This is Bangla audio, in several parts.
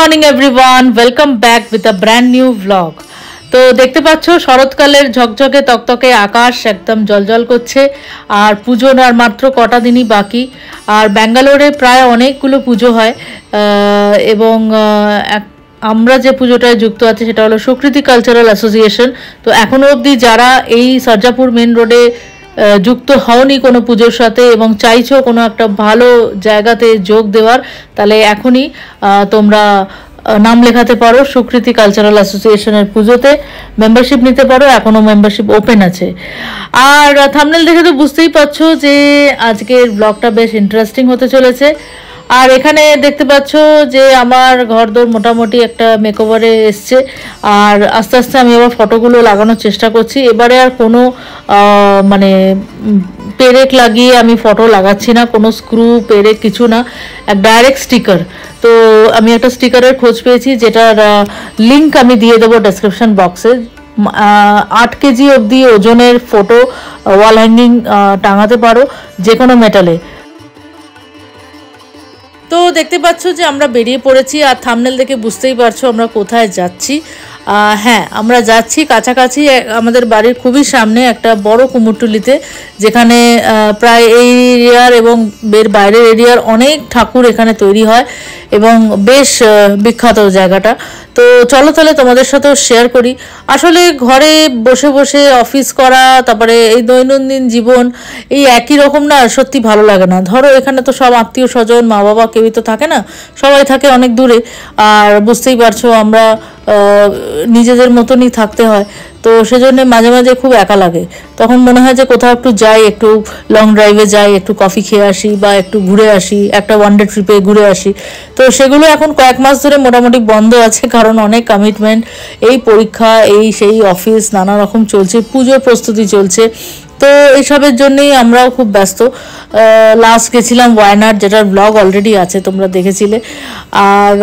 Morning everyone, welcome back with a brand new blog. তো দেখতে পাচ্ছ শরৎকালের ঝকঝকে তকতকে আকাশ একদম জলজল করছে। আর পুজোর আর মাত্র কটা দিনই বাকি। আর ব্যাঙ্গালোরে প্রায় অনেকগুলো পুজো হয় এবং আমরা যে পুজোটায় যুক্ত আছে সেটা হলো সুকৃতি কালচারাল অ্যাসোসিয়েশন। তো এখনও অবধি যারা এই সরজাপুর মেন রোডে যুক্ত হওনি কোনো পুজোর সাথে এবং চাইছো কোনো একটা ভালো জায়গাতে যোগ দেওয়ার, তাহলে এখনই তোমরা নাম লেখাতে পারো সুকৃতি কালচারাল অ্যাসোসিয়েশনের পুজোতে, মেম্বারশিপ নিতে পারো, এখনও মেম্বারশিপ ওপেন আছে। আর থাম্বনেল দেখে তো বুঝতেই পারছো যে আজকের ব্লগটা বেশ ইন্টারেস্টিং হতে চলেছে। আর এখানে দেখতে পাচ্ছ যে আমার ঘরদোর মোটামুটি একটা মেকওভারে এসছে। আর আস্তে আস্তে আমি আবার ফটোগুলো লাগানোর চেষ্টা করছি। এবারে আর কোনো মানে পেরেক লাগিয়ে আমি ফটো লাগাচ্ছি না, কোনো স্ক্রু পেরেক কিছু না, এক ডাইরেক্ট স্টিকার। তো আমি একটা স্টিকারের খোঁজ পেয়েছি যেটার লিঙ্ক আমি দিয়ে দেবো ডেসক্রিপশন বক্সে। 8 কেজি অবধি ওজনের ফটো ওয়াল হ্যাঙ্গিং টাঙাতে পারো যে কোনো মেটালে। তো দেখতে পাচ্ছ যে আমরা বেরিয়ে পড়েছি, আর থাম্বনেল দেখে বুঝতেই পারছো আমরা কোথায় যাচ্ছি। হ্যাঁ, আমরা যাচ্ছি কাছাকাছি আমাদের বাড়ির খুবই সামনে একটা বড় কুমোরটুলিতে, যেখানে প্রায় এই এরিয়ার এবং এর বাইরের এরিয়ার অনেক ঠাকুর এখানে তৈরি হয় এবং বেশ বিখ্যাত জায়গাটা। তো চলো তাহলে তোমাদের সাথেও শেয়ার করি। আসলে ঘরে বসে বসে অফিস করা, তারপরে এই দৈনন্দিন জীবন এই একই রকম না, সত্যি ভালো লাগে না। ধরো এখানে তো সব আত্মীয় স্বজন, মা বাবা কেউই তো থাকে না, সবাই থাকে অনেক দূরে। আর বুঝতেই পারছো আমরা নিজেদের মতনই থাকতে হয়, তো সেজন্য মাঝে মাঝে খুব একা লাগে। তখন মনে হয় যে কোথাও একটু যাই, একটু লং ড্রাইভে যাই, একটু কফি খেয়ে আসি বা একটু ঘুরে আসি, একটা ওয়ান ডে ট্রিপে ঘুরে আসি। তো সেগুলো এখন কয়েক মাস ধরে মোটামুটি বন্ধ আছে, কারণ অনেক কমিটমেন্ট, এই পরীক্ষা, এই সেই অফিস নানা রকম চলছে, পুজোর প্রস্তুতি চলছে। তো এইসবের জন্যেই আমরাও খুব ব্যস্ত। লাস্ট গেছিলাম ওয়ায়নাড, যেটার ব্লগ অলরেডি আছে, তোমরা দেখেছিলে। আর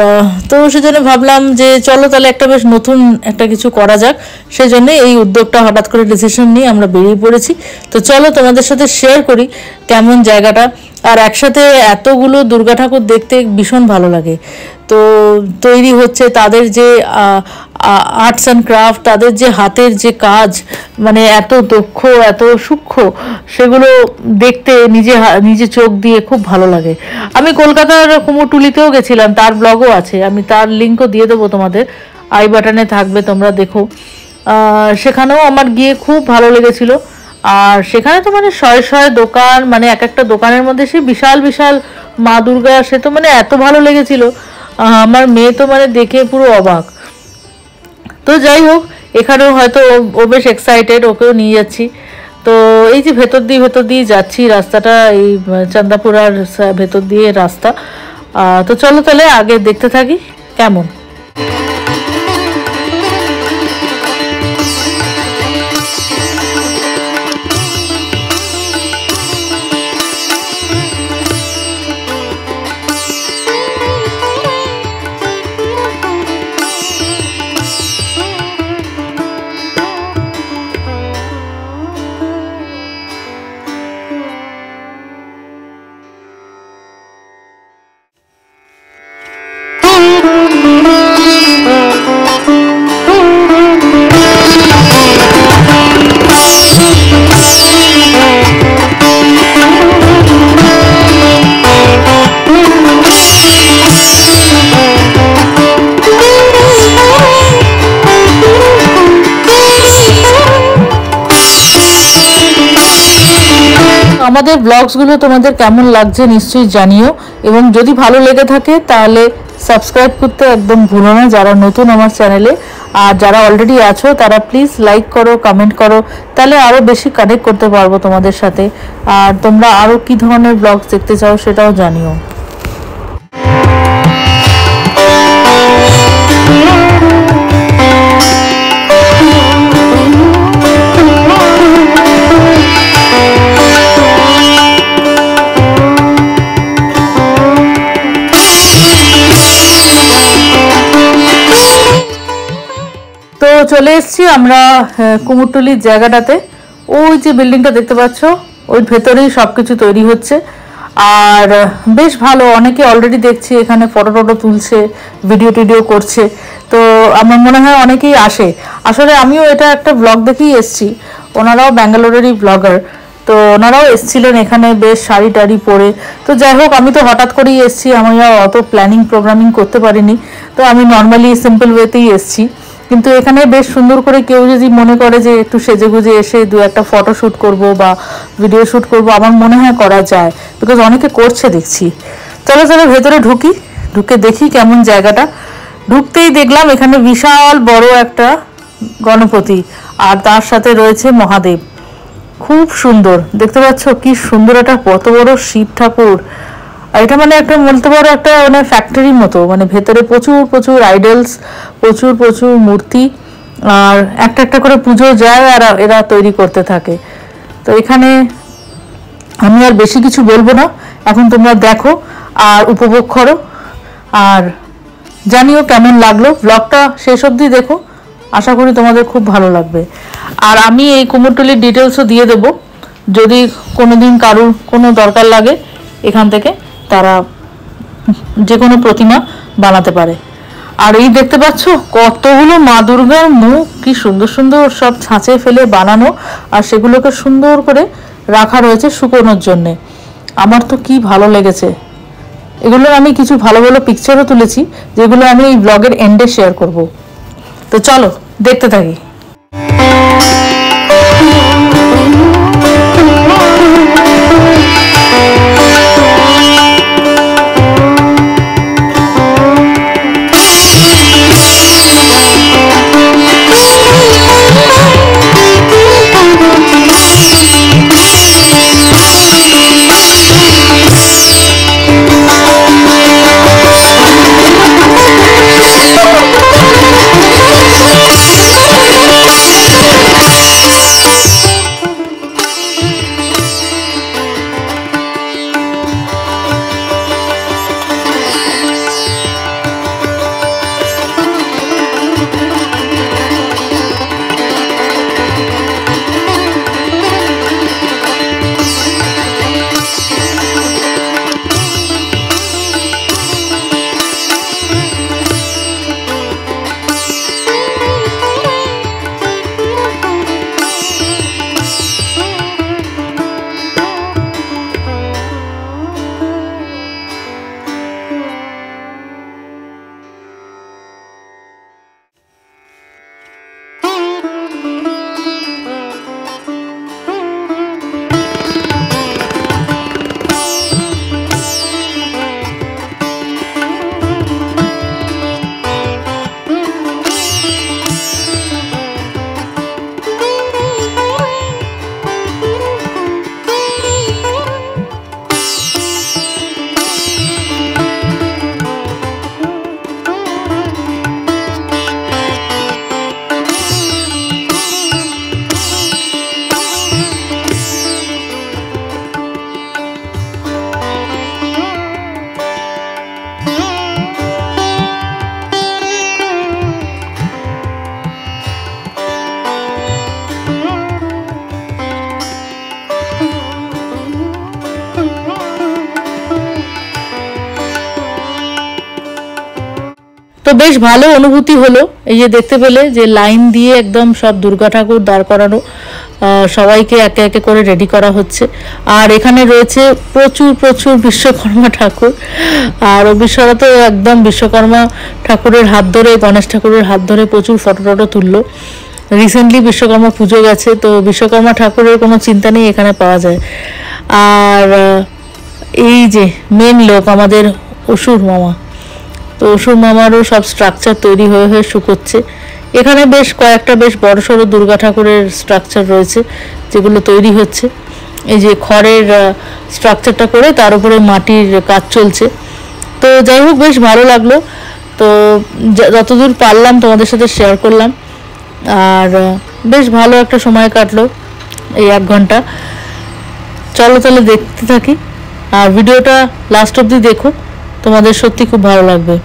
তো সেজন্য ভাবলাম যে চলো তাহলে একটা বেশ নতুন একটা কিছু করা যাক। সেজন্যে এই উদ্যোগটা হঠাৎ করে ডিসিশন নিয়ে আমরা বেরিয়ে পড়েছি। তো চলো তোমাদের সাথে শেয়ার করি কেমন জায়গাটা। আর একসাথে এতগুলো দুর্গা ঠাকুর দেখতে ভীষণ ভালো লাগে। তো তৈরি হচ্ছে তাদের যে আর্টস অ্যান্ড ক্রাফট, তাদের যে হাতের যে কাজ, মানে এত দক্ষ, এত সূক্ষ্ম, সেগুলো দেখতে নিজে চোখ দিয়ে খুব ভালো লাগে। আমি কলকাতার কুমোরটুলিতেও গেছিলাম, তার ব্লগও আছে, আমি তার লিঙ্কও দিয়ে দেবো তোমাদের, আই বাটনে থাকবে, তোমরা দেখো। সেখানেও আমার গিয়ে খুব ভালো লেগেছিল। আর সেখানে তো মানে শয়ে শয়ে দোকান, মানে এক একটা দোকানের মধ্যে সে বিশাল বিশাল মা দুর্গা, সে তো মানে এত ভালো লেগেছিল। আমার মেয়ে তো মানে দেখে পুরো অবাক। তো যাই হোক, এখানেও হয়তো ও বেশ এক্সাইটেড, ওকেও নিয়ে যাচ্ছি। তো এই যে ভেতর দিয়ে যাচ্ছি, রাস্তাটা এই চান্দাপুরার ভেতর দিয়ে রাস্তা। তো চলো তাহলে আগে দেখতে থাকি কেমন। আমাদের ব্লগসগুলো তোমাদের কেমন লাগছে নিশ্চয়ই জানিও, এবং যদি ভালো লেগে থাকে তাহলে সাবস্ক্রাইব করতে একদম ভুলো না যারা নতুন আমার চ্যানেলে। আর যারা অলরেডি আছো তারা প্লিজ লাইক করো, কমেন্ট করো, তাহলে আরও বেশি কানেক্ট করতে পারবো তোমাদের সাথে। আর তোমরা আরও কী ধরনের ব্লগস দেখতে চাও সেটাও জানিও। তো চলে এসেছি আমরা কুমোরটুলির জায়গাটাতে। ওই যে বিল্ডিংটা দেখতে পাচ্ছ, ওই ভেতরেই সব কিছু তৈরি হচ্ছে। আর বেশ ভালো, অনেকে অলরেডি দেখছি এখানে ফটো টটো তুলছে, ভিডিও টিডিও করছে। তো আমার মনে হয় অনেকেই আসে। আসলে আমিও এটা একটা ব্লগ দেখেই এসছি, ওনারাও ব্যাঙ্গালোরেরই ব্লগার। তো ওনারাও এসছিলেন এখানে বেশ শাড়ি টাড়ি পরে। তো যাই হোক, আমি তো হঠাৎ করেই এসছি, আমি অত প্ল্যানিং প্রোগ্রামিং করতে পারিনি। তো আমি নর্মালি সিম্পল ওয়েতেই এসছি। কিন্তু এখানে বেশ সুন্দর করে কেউ যদি মনে করে যে একটু সেজেগুজে এসে দু একটা ফটো শ্যুট করবো বা ভিডিও শ্যুট করবো, আমার মনে হয় করা যায়, বিকজ অনেকে করছে দেখছি। চলো চলো ভেতরে ঢুকি, ঢুকে দেখি কেমন জায়গাটা। ঢুকতেই দেখলাম এখানে বিশাল বড় একটা গণপতি, আর তার সাথে রয়েছে মহাদেব। খুব সুন্দর দেখতে পাচ্ছ, কি সুন্দর একটা কত বড় শিব ঠাকুর। আর এটা মানে একটা বলতে পারো একটা মানে ফ্যাক্টরির মতো, মানে ভেতরে প্রচুর প্রচুর আইডলস, প্রচুর প্রচুর মূর্তি, আর একটা একটা করে পুজো যায় আর এরা তৈরি করতে থাকে। তো এখানে আমি আর বেশি কিছু বলবো না, এখন তোমরা দেখো আর উপভোগ করো, আর জানিও কেমন লাগলো। ব্লগটা শেষ অবধি দেখো, আশা করি তোমাদের খুব ভালো লাগবে। আর আমি এই কুমোরটুলির ডিটেলসও দিয়ে দেব, যদি কোনোদিন কারুর কোনো দরকার লাগে এখান থেকে তারা যে কোনো প্রতিমা বানাতে পারে। আর এই দেখতে পাচ্ছ কতগুলো মা দুর্গার মুখ, কি সুন্দর সুন্দর সব ছাঁচে ফেলে বানানো, আর সেগুলোকে সুন্দর করে রাখা রয়েছে শুকোনোর জন্যে। আমার তো কি ভালো লেগেছে। এগুলোর আমি কিছু ভালো ভালো পিকচারও তুলেছি, যেগুলো আমি এই ব্লগের এন্ডে শেয়ার করব। তো চলো দেখতে থাকি। তো বেশ ভালো অনুভূতি হলো এই যে দেখতে পেলে যে লাইন দিয়ে একদম সব দুর্গা ঠাকুর দাঁড় করানো, সবাইকে একে একে করে রেডি করা হচ্ছে। আর এখানে রয়েছে প্রচুর প্রচুর বিশ্বকর্মা ঠাকুর, আর অভিশ্বরা তো একদম বিশ্বকর্মা ঠাকুরের হাত ধরে, গণেশ ঠাকুরের হাত ধরে প্রচুর ফটো টটো তুললো। রিসেন্টলি বিশ্বকর্মা পুজো গেছে, তো বিশ্বকর্মা ঠাকুরের কোনো চিন্তা নেই এখানে পাওয়া যায়। আর এই যে মেন লোক আমাদের অসুর মামা, তো অসুর মামারও সব স্ট্রাকচার তৈরি হয়ে হয়ে শুকোচ্ছে। এখানে বেশ কয়েকটা বেশ বড় সড়ো দুর্গা ঠাকুরের স্ট্রাকচার রয়েছে যেগুলো তৈরি হচ্ছে। এই যে খড়ের স্ট্রাকচারটা করে তার উপরে মাটির কাজ চলছে। তো যাই হোক বেশ ভালো লাগলো। তো যতদূর পারলাম তোমাদের সাথে শেয়ার করলাম, আর বেশ ভালো একটা সময় কাটলো এই 1 ঘন্টা। চলো তাহলে দেখতে থাকি, আর ভিডিওটা লাস্ট অবধি দেখো, তোমাদের সত্যি খুব ভালো লাগবে।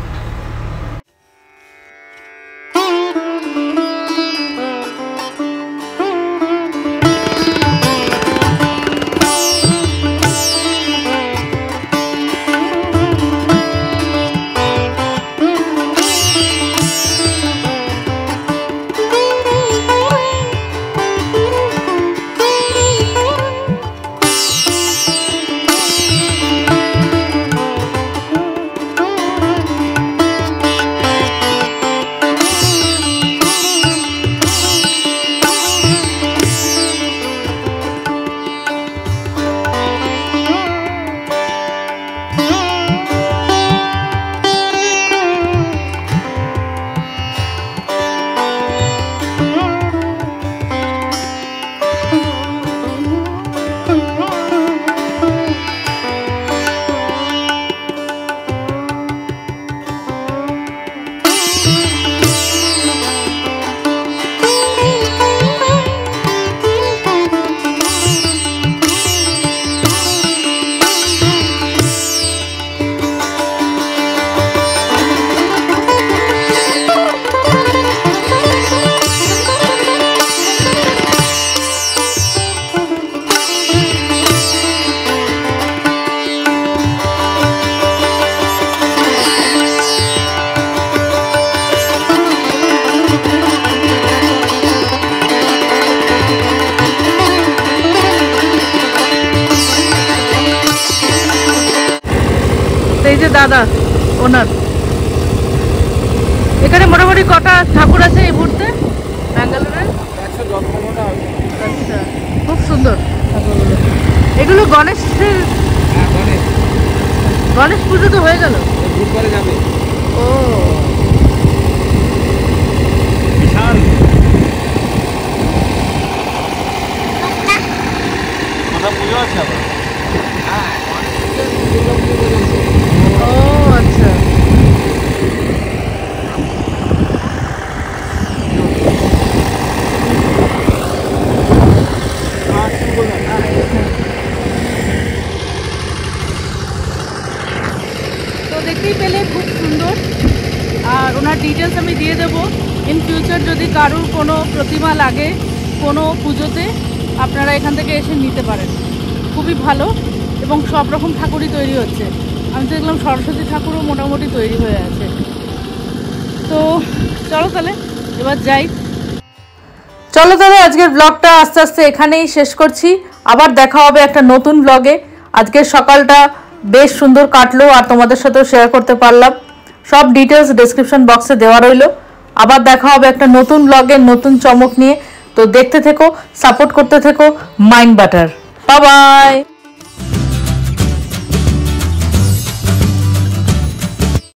এই যে দাদা ওনার। এখানে মোটামুটি কটা ঠাকুর আছে এই মুহূর্তে ব্যাঙ্গালোরে? আচ্ছা, খুব সুন্দর ঠাকুরগুলো। এগুলো গণেশের? গণেশ পুজো তো হয়ে গেল। ও পুজো আছে আবার। ও আচ্ছা। তো দেখতেই পেলে খুব সুন্দর। আর ওনার ডিটেলস আমি দিয়ে দেবো। ইন ফিউচার যদি কারোর কোনো প্রতিমা লাগে কোনো পুজোতে, আপনারা এখান থেকে এসে নিতে পারেন। খুবই ভালো এবং সব রকম ঠাকুরই তৈরি হচ্ছে। আমি তো দেখলাম সরস্বতী ঠাকুরও মোটামুটি তৈরি হয়ে আছে। তো চলো তাহলে এবার যাই। চলো তাহলে আজকের ব্লগটা আস্তে আস্তে এখানেই শেষ করছি। আবার দেখা হবে একটা নতুন ব্লগে। আজকের সকালটা বেশ সুন্দর কাটলো আর তোমাদের সাথেও শেয়ার করতে পারলাম। সব ডিটেলস ডেসক্রিপশন বক্সে দেওয়া রইলো। আবার দেখা হবে একটা নতুন ব্লগে নতুন চমক নিয়ে। তো দেখতে থেকো, সাপোর্ট করতে থেকো মাইন্ড বাটার। Bye bye.